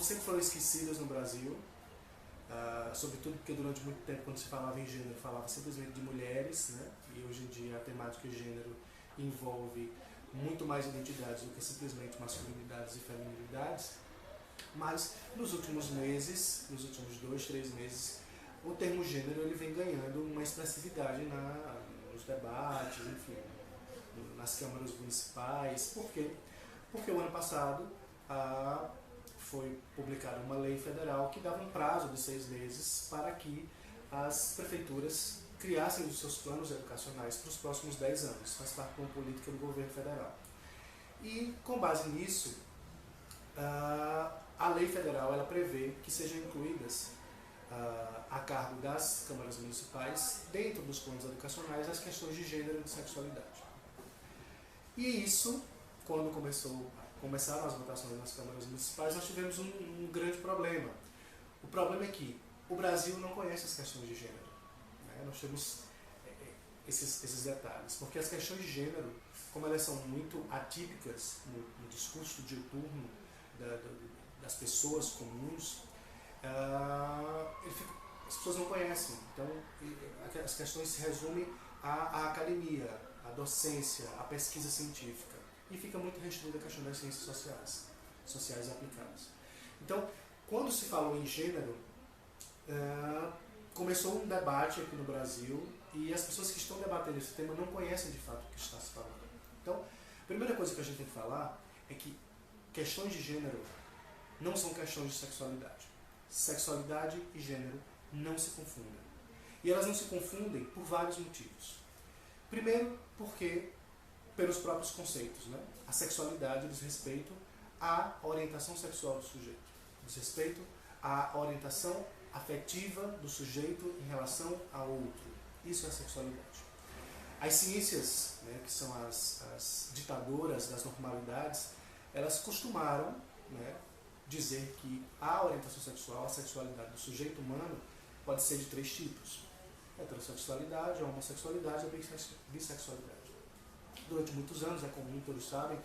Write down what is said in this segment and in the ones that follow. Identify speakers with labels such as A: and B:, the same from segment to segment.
A: sempre foram esquecidas no Brasil, sobretudo porque durante muito tempo, quando se falava em gênero, falava simplesmente de mulheres, né? E hoje em dia a temática de gênero envolve muito mais identidades do que simplesmente masculinidades e feminilidades. Mas nos últimos meses, nos últimos 2, 3 meses, o termo gênero ele vem ganhando uma expressividade nos debates, enfim, nas câmaras municipais. Por quê? Porque o ano passado foi publicada uma lei federal que dava um prazo de 6 meses para que as prefeituras criassem os seus planos educacionais para os próximos 10 anos. Faz parte de uma política do governo federal. E, com base nisso, a lei federal ela prevê que sejam incluídas a cargo das câmaras municipais, dentro dos planos educacionais, as questões de gênero e de sexualidade. E isso, quando começaram as votações nas câmaras municipais, nós tivemos um grande problema. O problema é que o Brasil não conhece as questões de gênero. Né? Nós temos esses detalhes, porque as questões de gênero, como elas são muito atípicas no discurso diuturno das pessoas comuns, as pessoas não conhecem. Então, as questões se resumem à academia, à docência, à pesquisa científica. E fica muito restrita a questão das ciências sociais aplicadas. Então, quando se falou em gênero, começou um debate aqui no Brasil e as pessoas que estão debatendo esse tema não conhecem de fato o que está se falando. Então, a primeira coisa que a gente tem que falar é que questões de gênero não são questões de sexualidade. Sexualidade e gênero não se confundem. E elas não se confundem por vários motivos. Primeiro, porque pelos próprios conceitos, né? A sexualidade diz respeito à orientação sexual do sujeito, diz respeito à orientação afetiva do sujeito em relação a outro. Isso é a sexualidade. As ciências, né, que são as ditadoras das normalidades, elas costumaram, né, dizer que a orientação sexual, a sexualidade do sujeito humano pode ser de 3 tipos: a heterossexualidade, a homossexualidade e a bissexualidade. Durante muitos anos, é comum, todos sabem,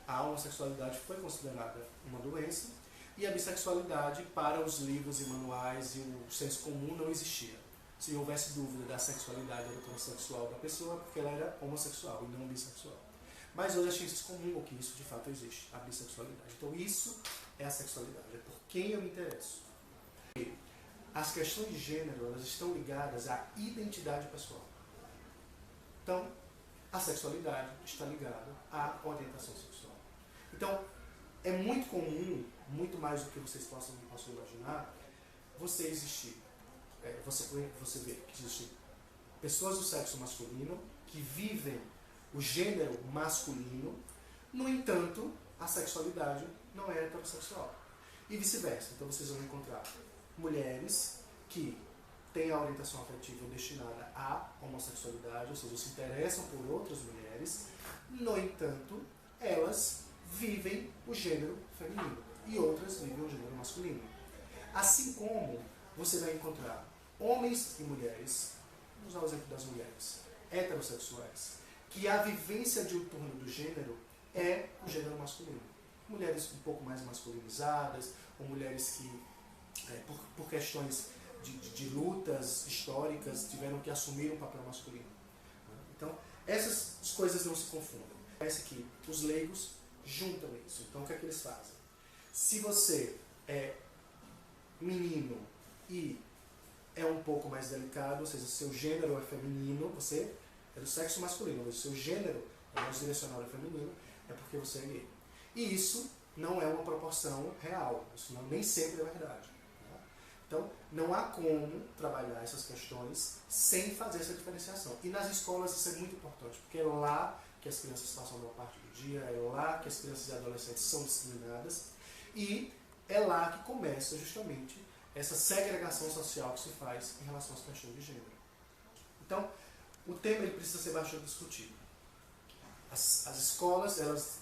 A: a homossexualidade foi considerada uma doença e a bissexualidade, para os livros e manuais e o senso comum, não existia. Se houvesse dúvida da sexualidade heterossexual da pessoa, porque ela era homossexual e não bissexual. Mas hoje a ciência comum que isso de fato existe, a bissexualidade. Então isso é a sexualidade, é por quem eu me interesso. E as questões de gênero, elas estão ligadas à identidade pessoal. Então, a sexualidade está ligada à orientação sexual. Então, é muito comum, muito mais do que vocês possam imaginar, você vê que existem pessoas do sexo masculino que vivem o gênero masculino, no entanto, a sexualidade não é heterossexual. E vice-versa. Então vocês vão encontrar mulheres que têm a orientação afetiva destinada à homossexualidade, ou seja, se interessam por outras mulheres, no entanto, elas vivem o gênero feminino e outras vivem o gênero masculino. Assim como você vai encontrar homens e mulheres, vamos usar o exemplo das mulheres, heterossexuais, que a vivência diuturna do gênero é o gênero masculino. Mulheres um pouco mais masculinizadas, ou mulheres que, por questões de lutas históricas, tiveram que assumir um papel masculino. Então, essas coisas não se confundem. Parece que os leigos juntam isso. Então, o que é que eles fazem? Se você é menino e é um pouco mais delicado, ou seja, seu gênero é feminino, você é do sexo masculino, mas o seu gênero é mais direcionado ao feminino, é porque você é gay. E isso não é uma proporção real, isso nem sempre é verdade. Tá? Então, não há como trabalhar essas questões sem fazer essa diferenciação. E nas escolas isso é muito importante, porque é lá que as crianças passam a maior parte do dia, é lá que as crianças e adolescentes são discriminadas, e é lá que começa justamente essa segregação social que se faz em relação às questões de gênero. Então, o tema ele precisa ser bastante discutido. As escolas, elas,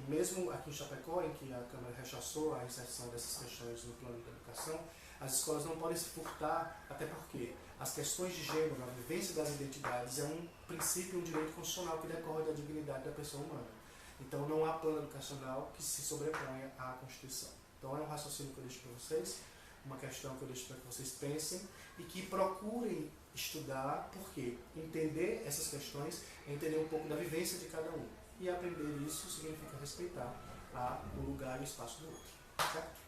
A: mesmo aqui em Chapecó, em que a Câmara rechaçou a inserção dessas questões no plano de educação, as escolas não podem se furtar, até porque as questões de gênero, a vivência das identidades, é um princípio, um direito constitucional que decorre da dignidade da pessoa humana. Então não há plano educacional que se sobreponha à Constituição. Então é um raciocínio que eu deixo para vocês, uma questão que eu deixo para que vocês pensem e que procurem estudar, porque entender essas questões é entender um pouco da vivência de cada um. E aprender isso significa respeitar o lugar e o espaço do outro. Certo?